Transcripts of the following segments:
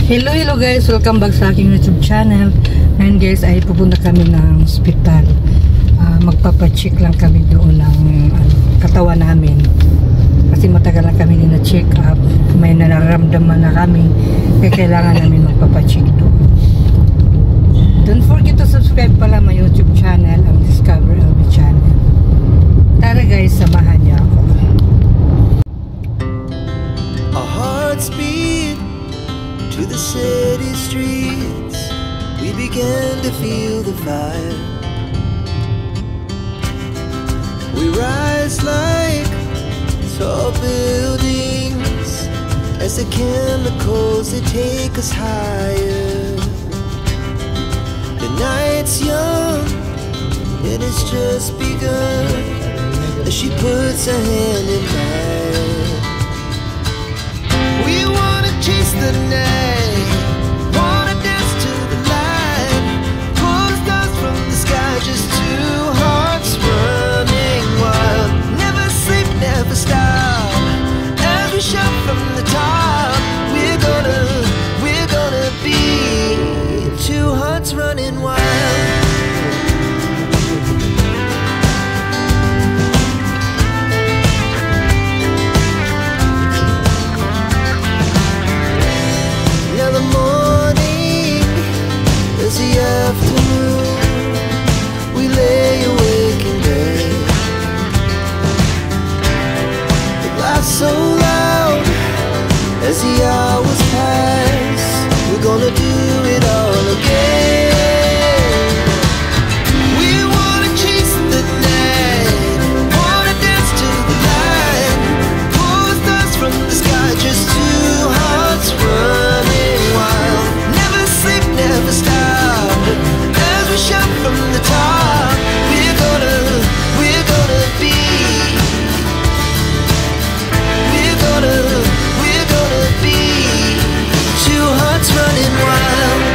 Hello guys, welcome back sa aking YouTube channel. Ngayon guys ay pupunta kami ng hospital. Magpapacheck lang kami doon ng katawan namin. Kasi matagal na kami na-check up. May nararamdaman na kami. Kaya kailangan namin magpapacheck doon. Don't forget to subscribe pala my YouTube channel, ang Discover LB channel. Tara guys, samahan niyo ako. Our hearts beat to the city streets, we began to feel the fire. We rise like tall buildings as the chemicals they take us higher. The night's young and it's just begun as she puts her hand in mine. We wanna chase the night, wanna dance to the light, pull the stars from the sky, just two hearts running wild. Never sleep, never stop, as we shout from the top. We're gonna be two hearts running wild. Afternoon, we lay awake in bed. The laughs so loud as the hours pass. We're gonna do it all again. We wanna chase the night, wanna dance to the light, pull the stars from the sky, just two hearts running wild. Never sleep, never stop, as we shout from the top. We're gonna be, we're gonna be two hearts running wild.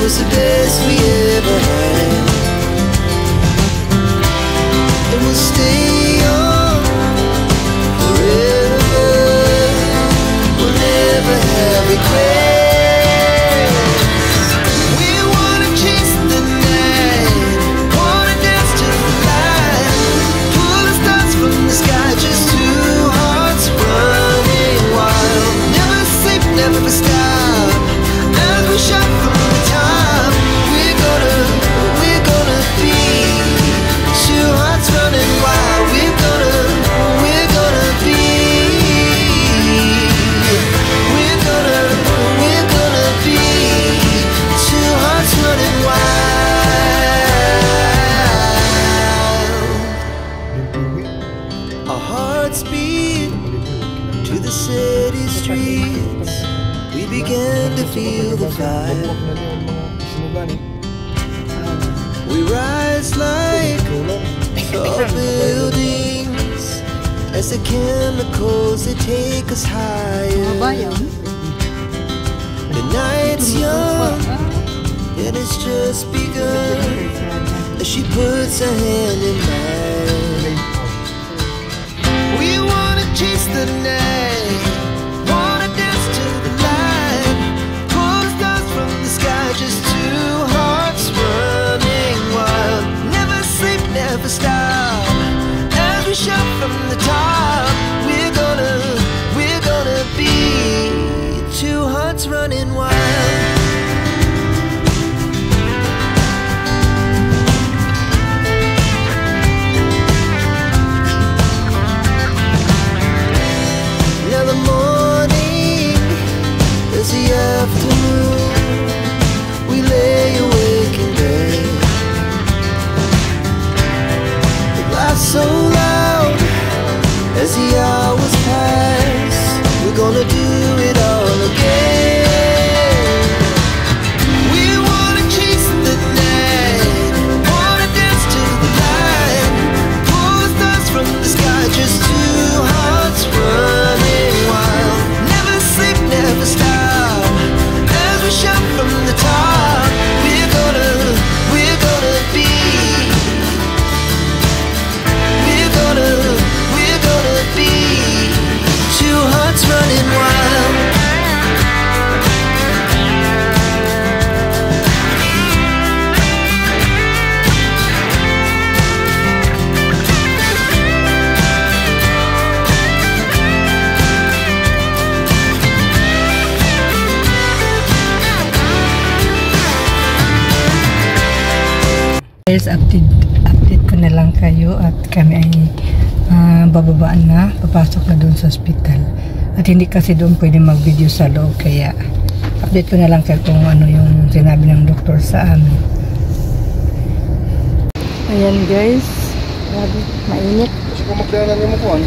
The best we ever had, and we'll stay on forever. We'll never have regrets. We wanna chase the night, wanna dance to the light, pull the stars from the sky, just two hearts running wild. Never sleep, never stop, as we shout from the top. Feel the fire. We rise like tall buildings as the chemicals they take us higher. The night's young and it's just begun as she puts her hand in mine. We wanna chase the night, wanna dance to the light, just two hearts running wild. Never sleep, never stop, as we shout from the top. We're gonna be two hearts running wild. guys, update ko na lang kayo at kami ay bababaan na, papasok na doon sa hospital. At hindi kasi doon pwede mag-video sa loob, kaya update ko na lang kayo kung ano yung sinabi ng doktor sa amin. Ayan guys, grabe, mainit. Kasi kung magdanan niyo mo kuhan,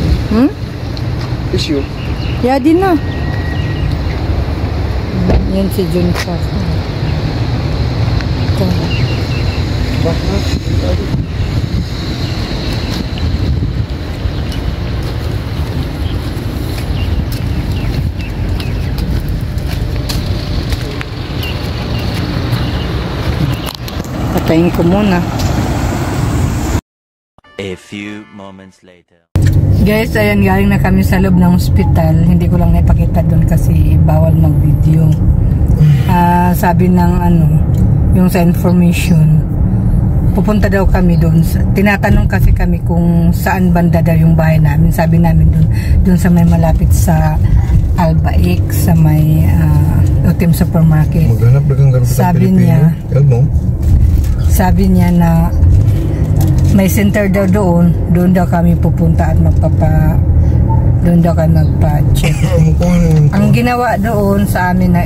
issue. Yeah, din na. Yan si Jun pa. Ito. Bakit? Patayin ko muna. A few moments later. Guys, ayan, galing na kami sa loob ng hospital. Hindi ko lang naipakita doon kasi bawal mag-video. Sabi ng yung sa information, pupunta daw kami doon. Tinatanong kasi kami kung saan banda daw yung bahay namin. Sabi namin doon sa may malapit sa Albaik, sa may Utim Supermarket. Maghanap na kang Sabi niya na may center daw doon daw kami pupunta at doon daw kami magpa-check. Ang ginawa doon sa amin na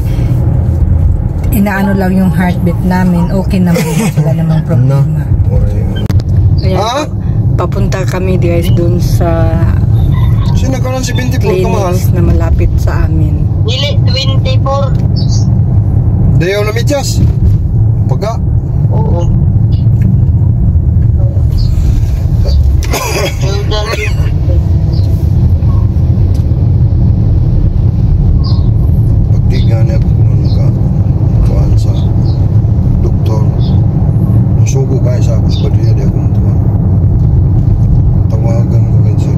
inaano lang yung heartbeat namin, okay naman, wala namang problema. Kaya papunta kami guys doon sa sinagalan si 24 clinics na malapit sa amin. Dili 24. Dayaw na midyas. Paga. Oo. Pagtigan ako kung kuhan sa doktor. Nasuko kayo sa ako sa badiya di ako matuwa. Tawagan ko kayo siya.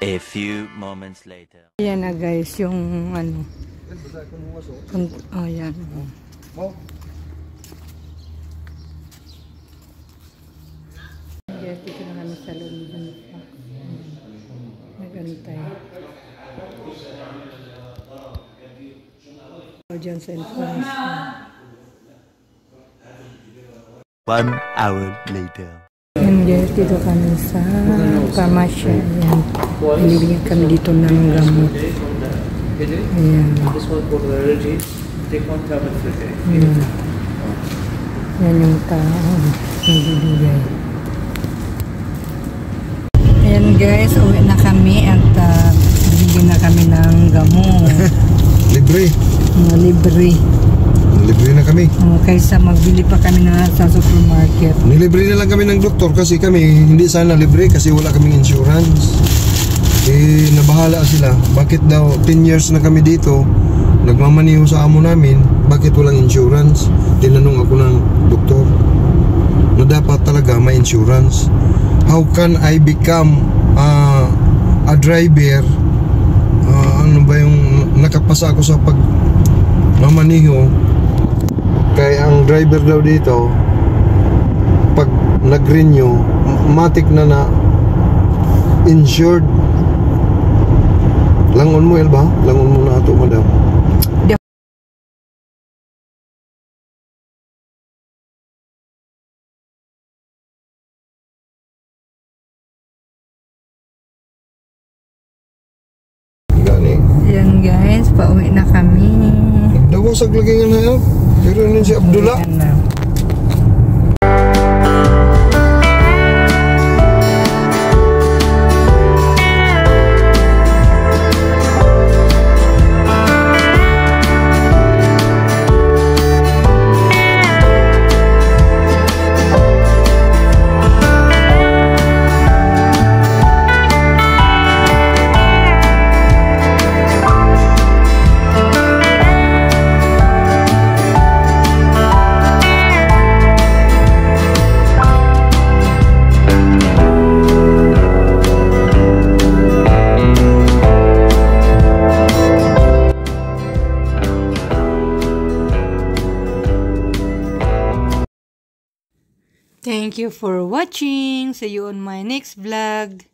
A few moments later. Yan na guys, yung yan. Guys, dito na kami sa London pa. Nagantay. Dyan sa information. 1 hour later. Yan guys, dito kami sa pharmacy. Yan. Binibigyan kami dito ng gamot. Ayan. Ayan. Yan yung tao. Nagbibigay. Ayan guys, uwi na kami at bibigyan na kami ng gamot. Libre. Libre. Libre na kami. Kaysa magbili pa kami na sa supermarket. Nilibre na lang kami ng doktor kasi kami hindi sana libre kasi wala kaming insurance. Nabahala sila. Bakit daw 10 years na kami dito, nagmamaniho sa amo namin, bakit walang insurance? Tinanong ako ng doktor na dapat talaga may insurance. How can I become a driver? Ano ba yung nakapasa ako sa pagmamaniho? Kaya ang driver daw dito, pag nag-renew, matik na insured. Langon mo, Elba? Langon mo na ito, madam. Gani. Yan guys, pauwi na kami. Nagdawasag lagi nga na yun. Pero yun si Abdullah. Ayan na. Thank you for watching. See you on my next vlog.